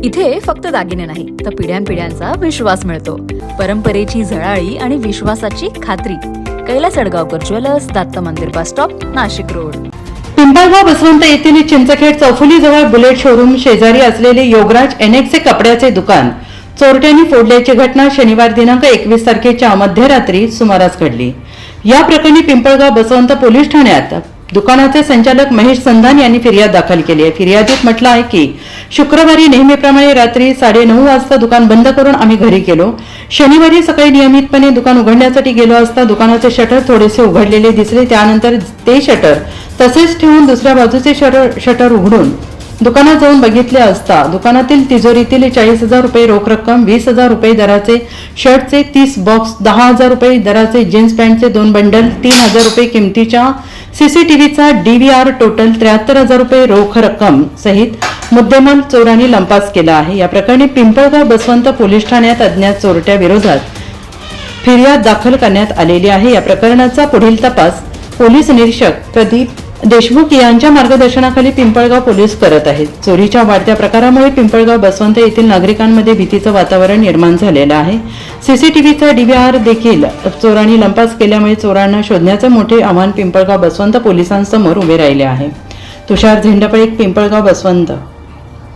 इथे फक्त दागिने नाही तर पिढ्यानपिढ्यांचा विश्वास मिळतो. परंपरेची झळाळी आणि विश्वासाची खात्री. कैलास अडगावकर ज्वेलर्स, दत्त मंदिर bus stop, Nashik road. Pimpalgaon Baswant येथील चिंचखेड चौफुली जवळ बुलेट शोरूम शेजारी असलेले योगराज एनेक्सचे कपड्याचे दुकान चोरट्यांनी फोडल्याची घटना शनिवार दिनांक 21 तारखेच्या मध्यरात्री सुमारास घडली. या प्रकरणी पिंपळगाव बसवंत पोलीस ठाण्यात दुकानाचे संचालक महेश संधान यांनी फिर्याद दाखल केली आहे. फिर्यादीत म्हटलं आहे की शुक्रवारी नेहमीप्रमाणे रात्री 9:30 वाजता दुकान बंद करून आम्ही घरी गेलो. शनिवारी सकाळी नियमितपणे दुकान उघडण्यासाठी गेलो असता दुकानाचे शटर थोडेसे उघडलेले दिसले. त्यानंतर ते शटर तसेच ठेवून दुसऱ्या बाजूचे शटर उघडून दुकानात जाऊन बघितले असता दुकानातील तिजोरीतील 40,000 रुपये रोख रक्कम, 20,000 रुपये दराचे शर्टचे 30 बॉक्स, 10,000 रुपये दराचे जीन्स पॅन्टचे 2 बंडल, 3,000 रुपये किमतीच्या सीसीटीव्हीचा DVR, टोटल 73,000 रुपये रोख रक्कम सहित मुद्देमाल चोरांनी लंपास केला आहे. या प्रकरणी पिंपळगाव बसवंत पोलीस ठाण्यात अज्ञात चोरट्या विरोधात फिर्याद दाखल करण्यात आलेली आहे. या प्रकरणाचा पुढील तपास पोलीस निरीक्षक प्रदीप देशमुख यांच्या मार्गदर्शनाखाली पिंपळगाव पोलीस करत आहेत. चोरीच्या वाढत्या प्रकारामुळे पिंपळगाव बसवंत येथील नागरिकांमध्ये भीतीचं वातावरण निर्माण झालेलं आहे. सीसीटीव्हीचा DVR देखील चोरांनी लंपास केल्यामुळे चोरांना शोधण्याचे मोठे आव्हान पिंपळगाव बसवंत पोलिसांसमोर उभे राहिले आहे. तुषार झेंडपळे, पिंपळगाव बसवंत.